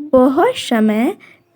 बहुत समय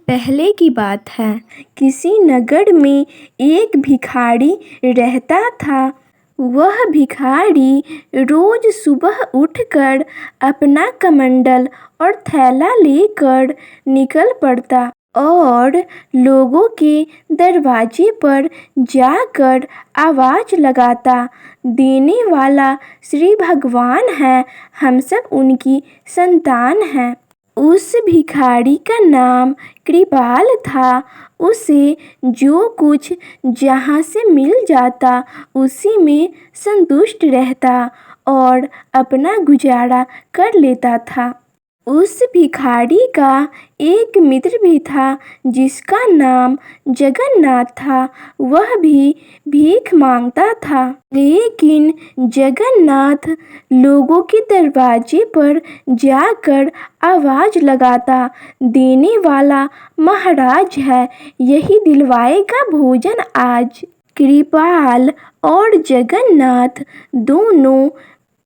पहले की बात है। किसी नगर में एक भिखारी रहता था। वह भिखारी रोज सुबह उठकर अपना कमंडल और थैला लेकर निकल पड़ता और लोगों के दरवाजे पर जाकर आवाज लगाता, देने वाला श्री भगवान है, हम सब उनकी संतान हैं। उस भिखारी का नाम कृपाल था। उसे जो कुछ जहाँ से मिल जाता उसी में संतुष्ट रहता और अपना गुजारा कर लेता था। उस भिखारी का एक मित्र भी था जिसका नाम जगन्नाथ था। वह भी भीख मांगता था, लेकिन जगन्नाथ लोगों के दरवाजे पर जाकर आवाज लगाता, देने वाला महाराज है, यही दिलवाएगा भोजन आज। कृपाल और जगन्नाथ दोनों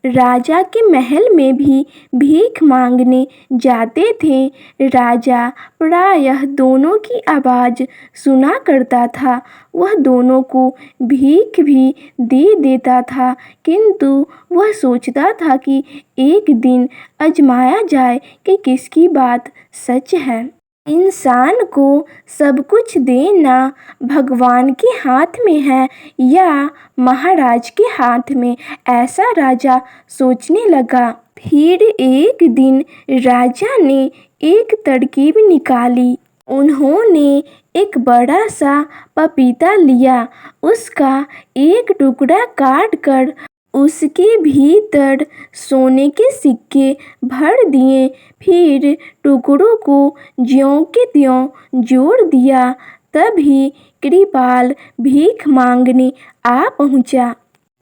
राजा के महल में भी भीख मांगने जाते थे। राजा प्रायः दोनों की आवाज सुना करता था। वह दोनों को भीख भी दे देता था, किंतु वह सोचता था कि एक दिन आजमाया जाए कि किसकी बात सच है। इंसान को सब कुछ देना भगवान के हाथ में है या महाराज के हाथ में, ऐसा राजा सोचने लगा। फिर एक दिन राजा ने एक तरकीब निकाली। उन्होंने एक बड़ा सा पपीता लिया, उसका एक टुकड़ा काट कर उसके भीतर सोने के सिक्के भर दिए। फिर टुकड़ों को ज्यों के त्यों जोड़ दिया। तभी कृपाल भीख मांगने आ पहुंचा।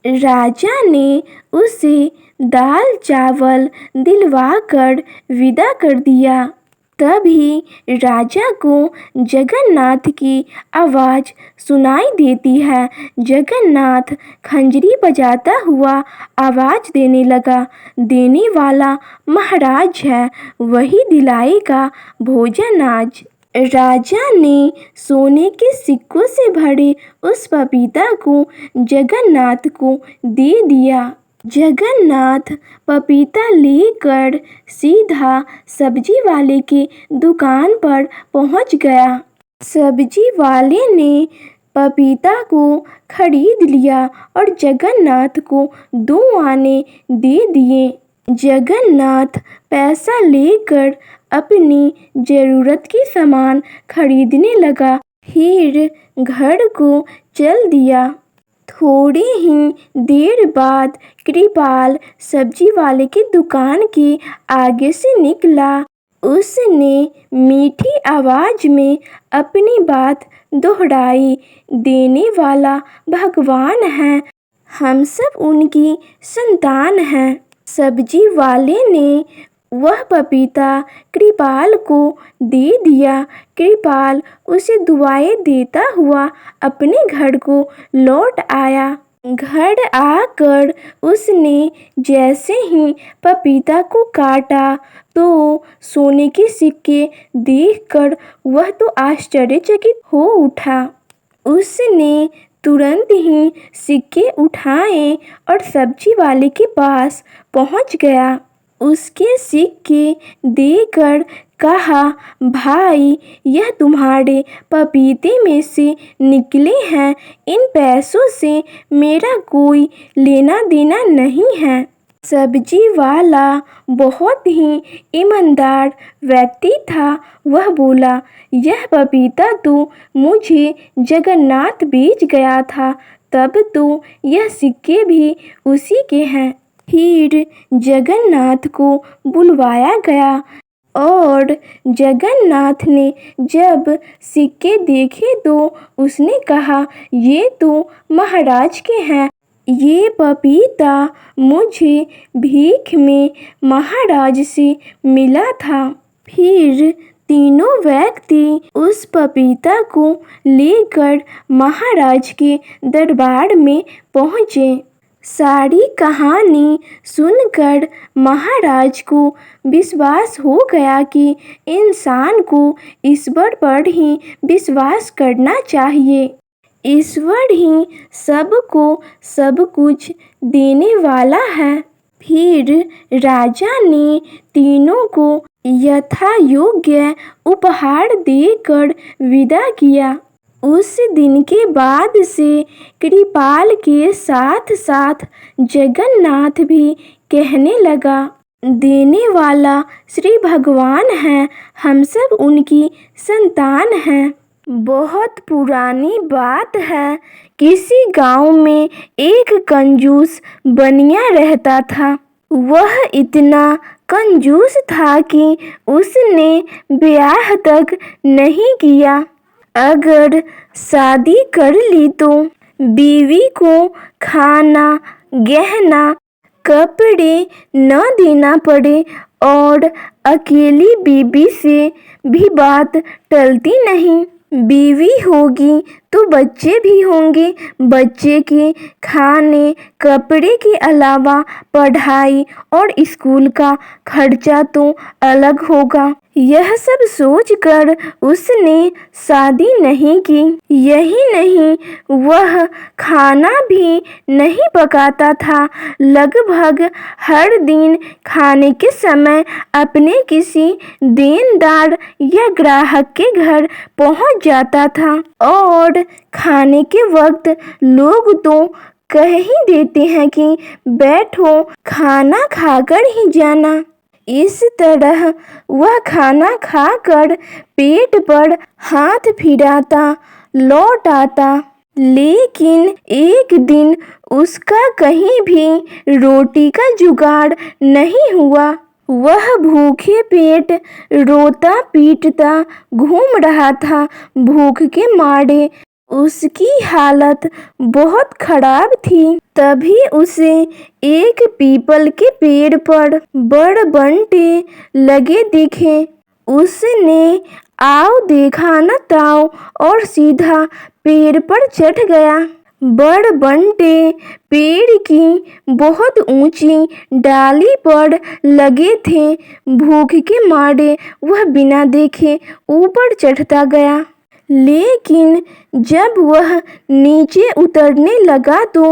राजा ने उसे दाल चावल दिलवाकर विदा कर दिया। तभी राजा को जगन्नाथ की आवाज सुनाई देती है। जगन्नाथ खंजरी बजाता हुआ आवाज देने लगा, देने वाला महाराज है, वही दिलाएगा भोजन आज। राजा ने सोने के सिक्कों से भरे उस पपीता को जगन्नाथ को दे दिया। जगन्नाथ पपीता लेकर सीधा सब्जी वाले के दुकान पर पहुंच गया। सब्जी वाले ने पपीता को खरीद लिया और जगन्नाथ को 2 आने दे दिए। जगन्नाथ पैसा लेकर अपनी जरूरत की सामान खरीदने लगा, फिर घर को चल दिया। थोड़ी ही देर बाद कृपाल सब्जी वाले की दुकान के आगे से निकला। उसने मीठी आवाज में अपनी बात दोहराई, देने वाला भगवान है, हम सब उनकी संतान हैं। सब्जी वाले ने वह पपीता कृपाल को दे दिया। कृपाल उसे दुआएं देता हुआ अपने घर को लौट आया। घर आकर उसने जैसे ही पपीता को काटा तो सोने के सिक्के देखकर वह तो आश्चर्यचकित हो उठा। उसने तुरंत ही सिक्के उठाए और सब्जी वाले के पास पहुंच गया। उसके सिक्के देकर कहा, भाई, यह तुम्हारे पपीते में से निकले हैं। इन पैसों से मेरा कोई लेना देना नहीं है। सब्जी वाला बहुत ही ईमानदार व्यक्ति था। वह बोला, यह पपीता तो मुझे जगन्नाथ बेच गया था, तब तो यह सिक्के भी उसी के हैं। फिर जगन्नाथ को बुलवाया गया और जगन्नाथ ने जब सिक्के देखे तो उसने कहा, ये तो महाराज के हैं। ये पपीता मुझे भीख में महाराज से मिला था। फिर तीनों व्यक्ति उस पपीता को लेकर महाराज के दरबार में पहुंचे। सारी कहानी सुनकर महाराज को विश्वास हो गया कि इंसान को ईश्वर पर ही विश्वास करना चाहिए। ईश्वर ही सबको सब कुछ देने वाला है। फिर राजा ने तीनों को यथायोग्य उपहार देकर विदा किया। उस दिन के बाद से कृपाल के साथ साथ जगन्नाथ भी कहने लगा, देने वाला श्री भगवान हैं, हम सब उनकी संतान हैं। बहुत पुरानी बात है, किसी गांव में एक कंजूस बनिया रहता था। वह इतना कंजूस था कि उसने ब्याह तक नहीं किया। अगर शादी कर ली तो बीवी को खाना, गहना, कपड़े न देना पड़े और अकेली बीवी से भी बात टलती नहीं। बीवी होगी तो बच्चे भी होंगे। बच्चे के खाने कपड़े के अलावा पढ़ाई और स्कूल का खर्चा तो अलग होगा। यह सब सोचकर उसने शादी नहीं की। यही नहीं, वह खाना भी नहीं पकाता था। लगभग हर दिन खाने के समय अपने किसी देनदार या ग्राहक के घर पहुंच जाता था और खाने के वक्त लोग तो कह ही देते हैं कि बैठो, खाना खाकर ही जाना। इस तरह वह खाना खाकर पेट पर हाथ फिराता लौट आता। लेकिन एक दिन उसका कहीं भी रोटी का जुगाड़ नहीं हुआ। वह भूखे पेट रोता पीटता घूम रहा था। भूख के मारे उसकी हालत बहुत खराब थी। तभी उसे एक पीपल के पेड़ पर बड़ बंटे लगे दिखे। उसने आओ देखा न ताओ और सीधा पेड़ पर चढ़ गया। बड़ बंटे पेड़ की बहुत ऊंची डाली पर लगे थे। भूख के मारे वह बिना देखे ऊपर चढ़ता गया। लेकिन जब वह नीचे उतरने लगा तो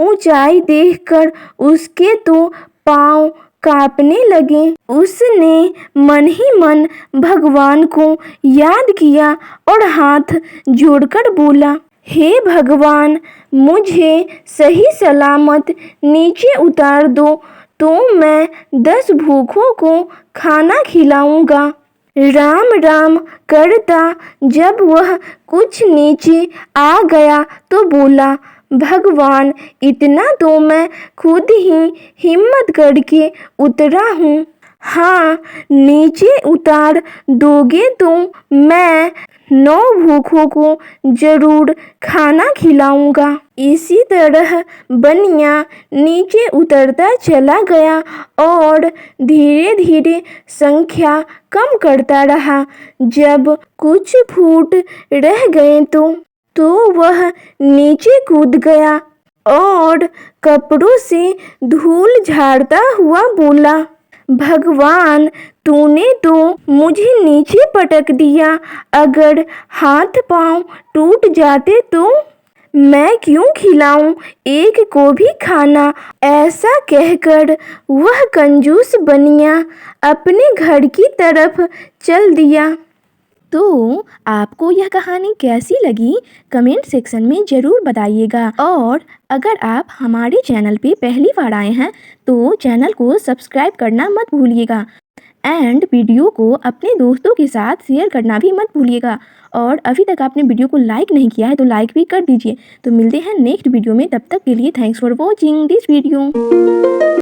ऊंचाई देखकर उसके तो पांव कांपने लगे। उसने मन ही मन भगवान को याद किया और हाथ जोड़कर बोला, हे भगवान, मुझे सही सलामत नीचे उतार दो तो मैं 10 भूखों को खाना खिलाऊंगा। राम राम करता जब वह कुछ नीचे आ गया तो बोला, भगवान, इतना तो मैं खुद ही हिम्मत करके उतरा हूँ। हाँ, नीचे उतार दोगे तो मैं 9 भूखों को जरूर खाना खिलाऊंगा। इसी तरह बनिया नीचे उतरता चला गया और धीरे धीरे संख्या कम करता रहा। जब कुछ फुट रह गए तो वह नीचे कूद गया और कपड़ों से धूल झाड़ता हुआ बोला, भगवान, तूने तो मुझे नीचे पटक दिया। अगर हाथ पांव टूट जाते तो मैं क्यों खिलाऊं एक को भी खाना। ऐसा कहकर वह कंजूस बनिया अपने घर की तरफ चल दिया। तो आपको यह कहानी कैसी लगी कमेंट सेक्शन में ज़रूर बताइएगा। और अगर आप हमारे चैनल पे पहली बार आए हैं तो चैनल को सब्सक्राइब करना मत भूलिएगा एंड वीडियो को अपने दोस्तों के साथ शेयर करना भी मत भूलिएगा। और अभी तक आपने वीडियो को लाइक नहीं किया है तो लाइक भी कर दीजिए। तो मिलते हैं नेक्स्ट वीडियो में, तब तक के लिए thanks for watching this video.